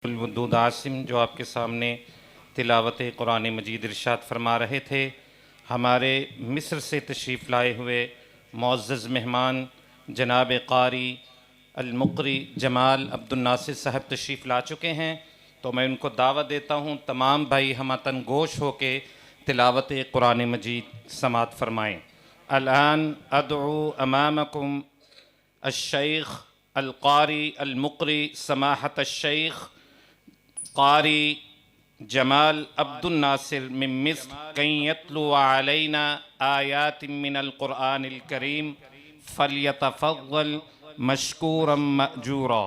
वदूद आसिम जो आपके सामने तिलावत कुरान मजीद इरशाद फरमा रहे थे। हमारे मिस्र से तशरीफ़ लाए हुए मुअज़्ज़ज़ मेहमान जनाब कारी अल-मुक़री जमाल अब्दुल नासिर साहब तशरीफ़ ला चुके हैं, तो मैं उनको दावत देता हूँ तमाम भाई हमतन गोश हो के तिलावत कुरान मजीद समात फ़रमाएँ। अल-आन अदउ अमामकुम अश-शैख़ अल-कारी अल-मुक़री समाहत अश-शैख़ कारी जमाल अब्दुल नासिर मिन मिस्र कई यत्लु अलैना आयातिन मिनल कुरआनिल करीम फल्यतफ़द्दल मशकूरम मअजूरा।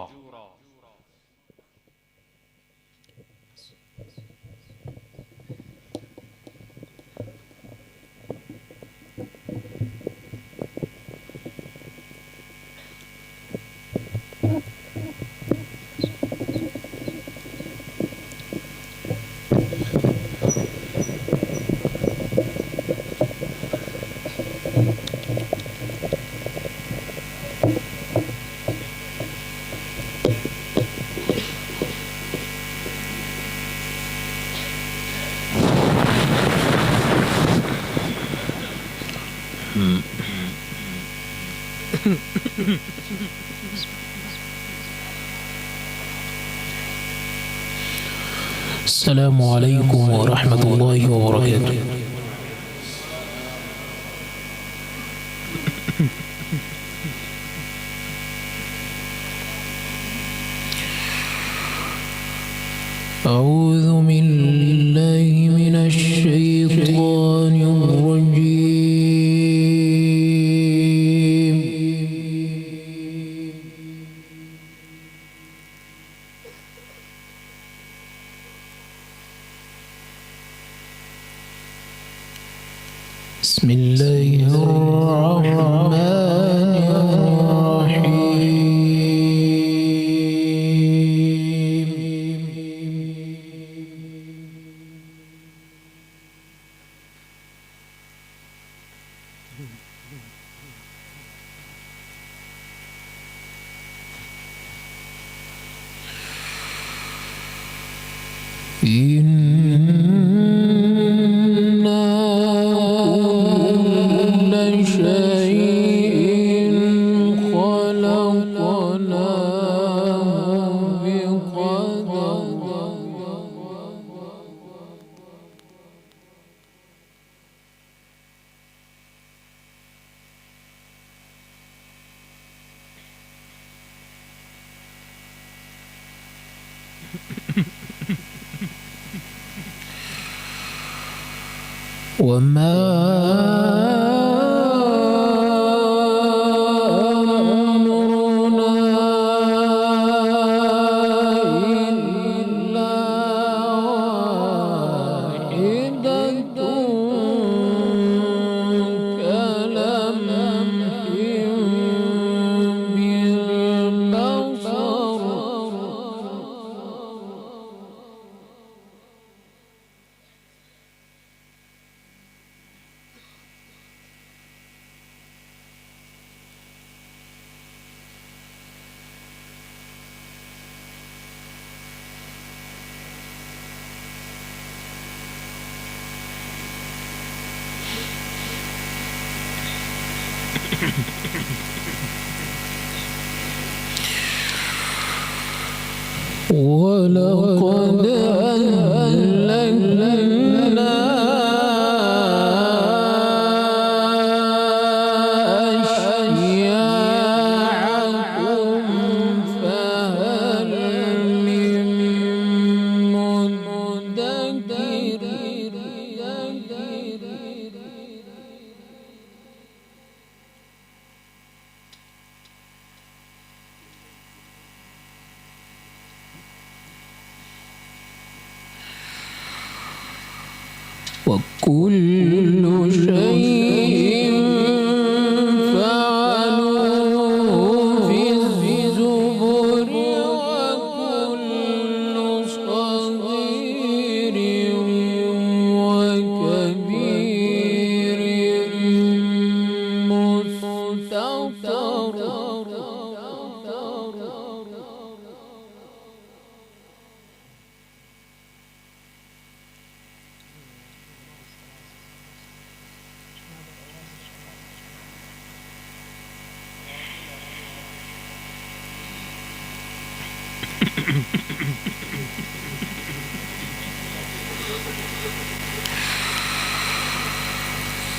السلام عليكم ورحمة الله وبركاته. أعوذ بالله من الشيطان الرجيم. بسم الله الرحمن الرحيم. وما أمرنا إلا واحدة كلمح بالبصر. ولقد أهلكنا أشياعكم فهل من مدكر. وكل شيء فعلوه في الزبر وكل صغير وكبير مستطر.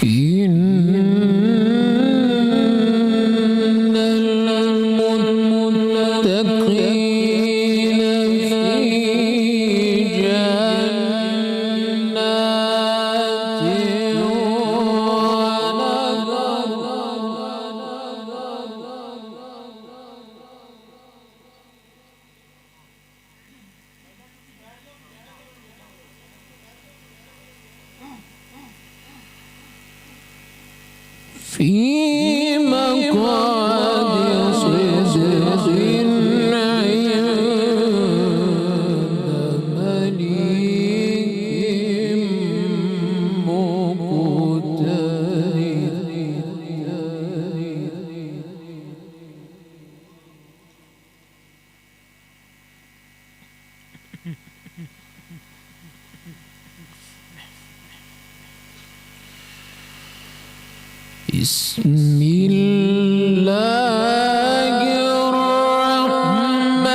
إن المتقين في جنات في مقعد صدق عند مليك مقتدر. بسم الله الرحمن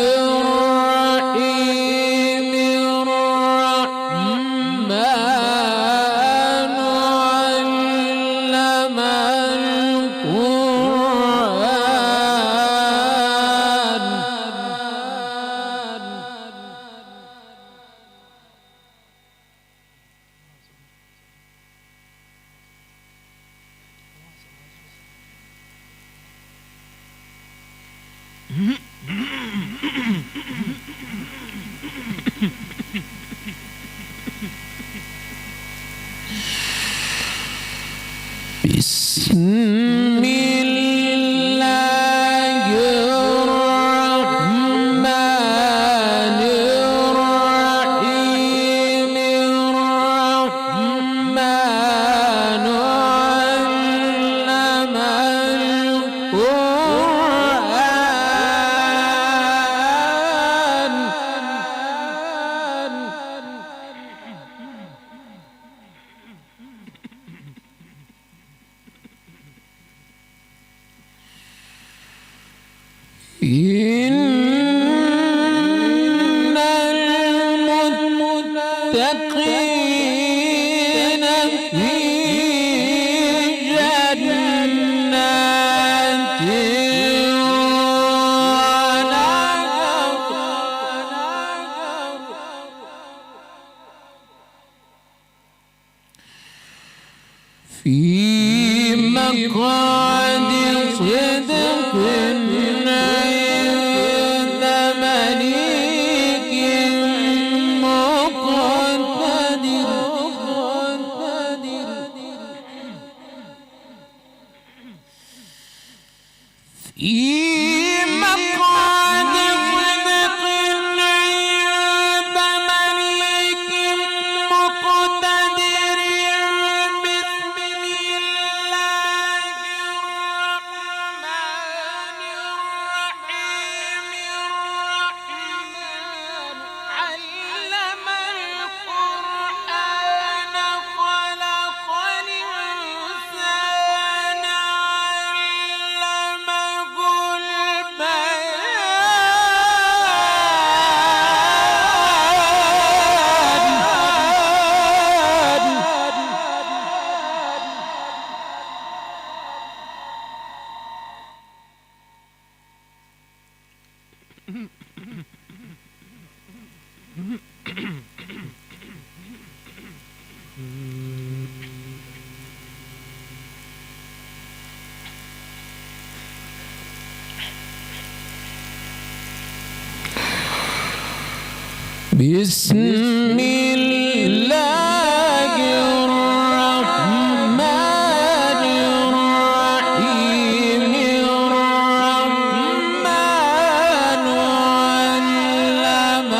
الرحيم. الرحمن علم بسم الله الرحمن الرحيم. الرحمن علم إن المتقين في جنات في مقعد صدق عند مليك مقتدر. في مقعد صدق عند مليك مقتدر. بسم الله الرحمن الرحيم. الرحمن علم القرآن خلق الإنسان علمه بسم الله الرحمن الرحيم. الرحمن علم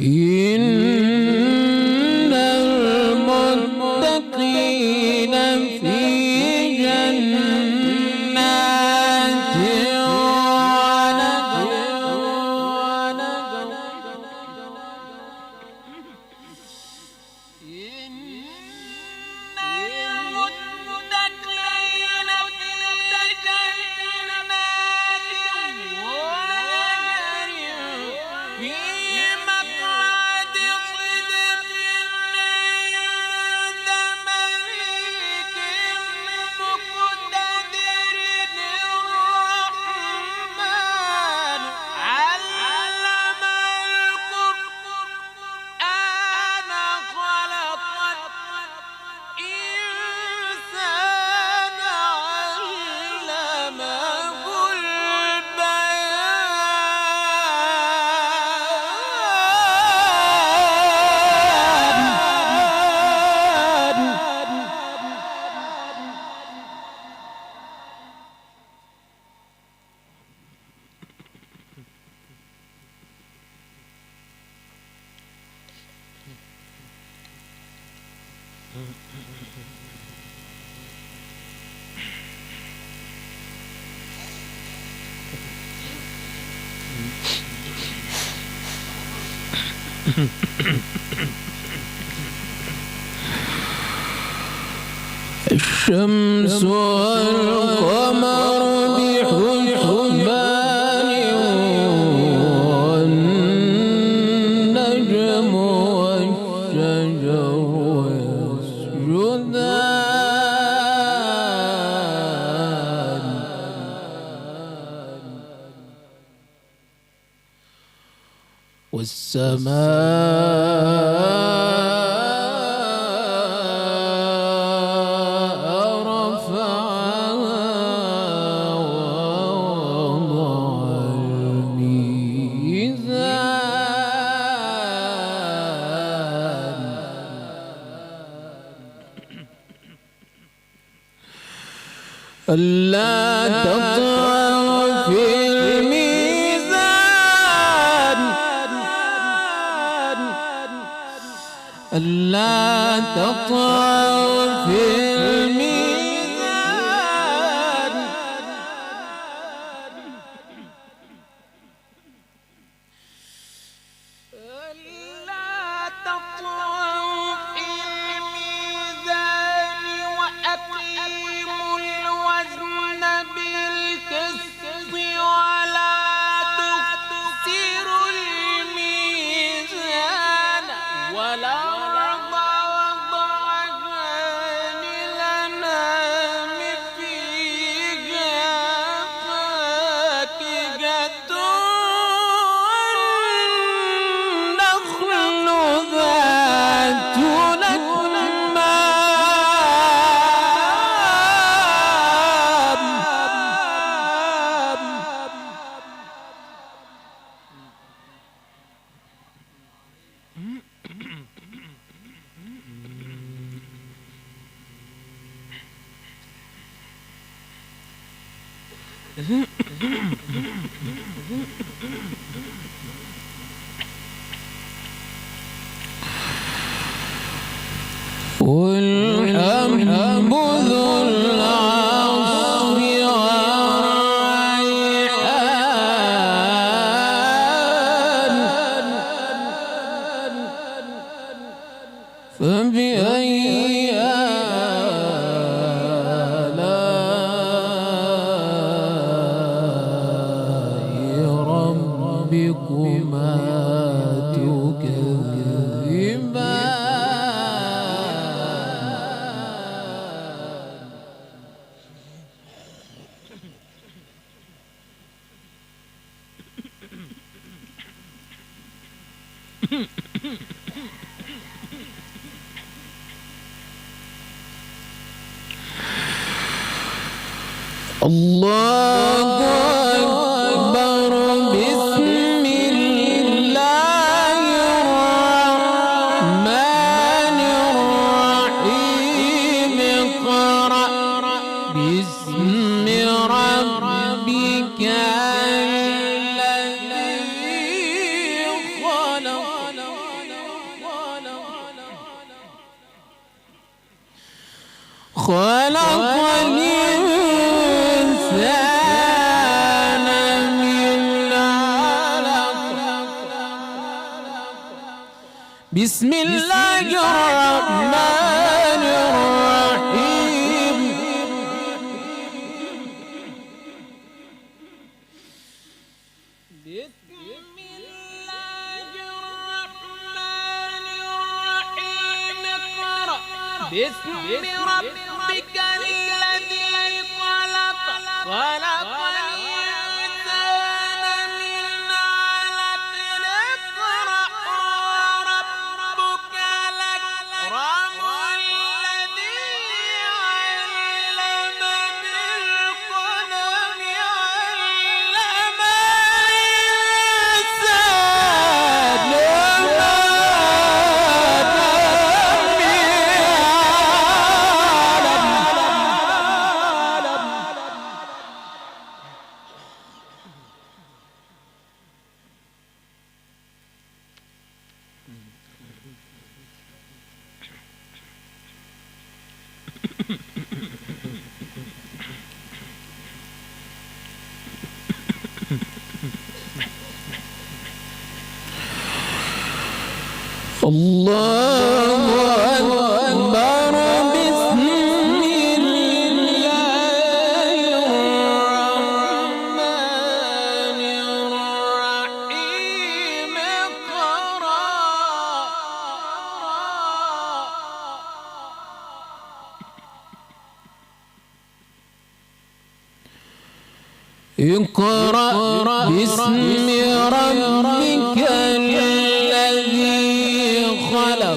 إن المتقين في جنات الشمس والقمر بحسبان والنجم والشجر يسجدان والسماء ألا تطغوا في الميزان ألا تطغوا في الميزان ألا تطغوا في الميزان وأقيموا الوزن بالقسط ولا تخسروا الميزان والأرض وضعها للأنام فيها فاكهة والنخل ذات والحب ذو العصف والريحان فبأي آلاء ربكما تكذبان الله أكبر بسم الله الرحمن الرحيم اقرأ باسم ربك الذي خلق الإنسان من علق بسم الله الرحمن الرحيم بسم الله باسم ربك الذي خلق الإنسان من علق اقرأ وربك الأكرم الذي علم بالقلم علم الإنسان الله أكبر بسم الله الرحمن الرحيم اقرأ باسم ربك الذي خلق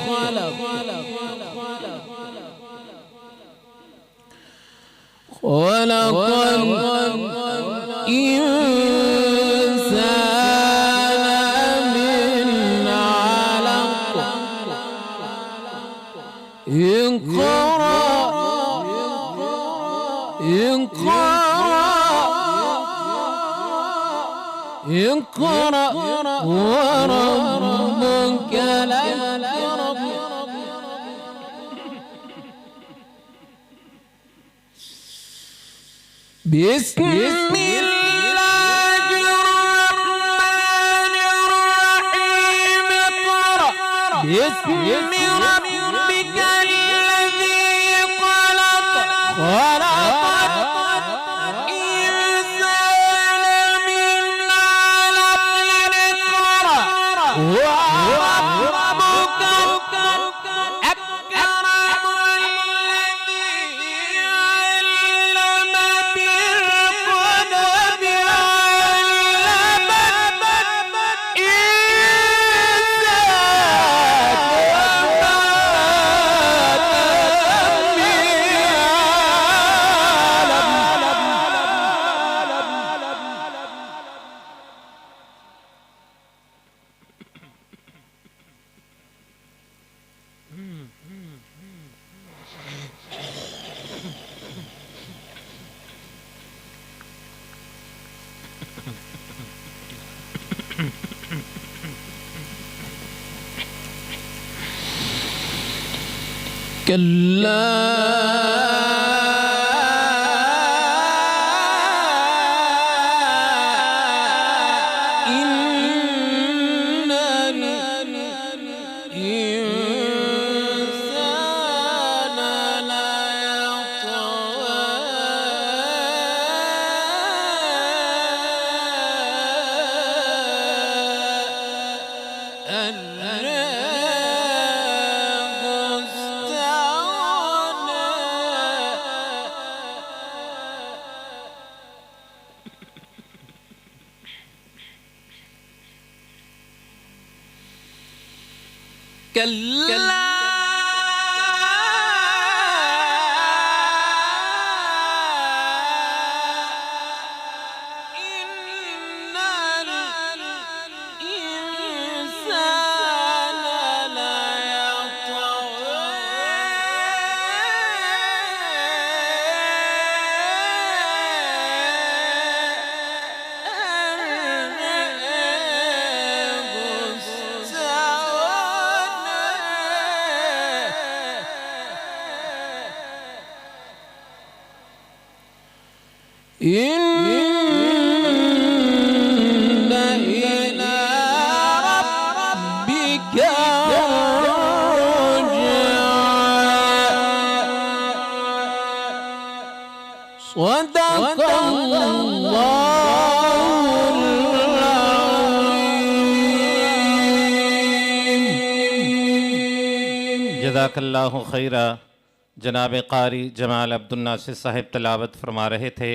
الإنسان من علق اقرأ وربك الأكرم بسم الله الرحمن الرحيم اقرأ باسم ربك الذي خلق الإنسان من علق اقرأ وربك الأكرم الذي علم بالقلم علم كلا إن الإنسان إن إلى ربك الرجعى صدق الله العظيم. جزاك الله خيرا जनाब कारी जमाल अब्दुल नासिर साहिब तिलावत फरमा रहे थे।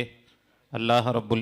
अल्लाह रब्बुल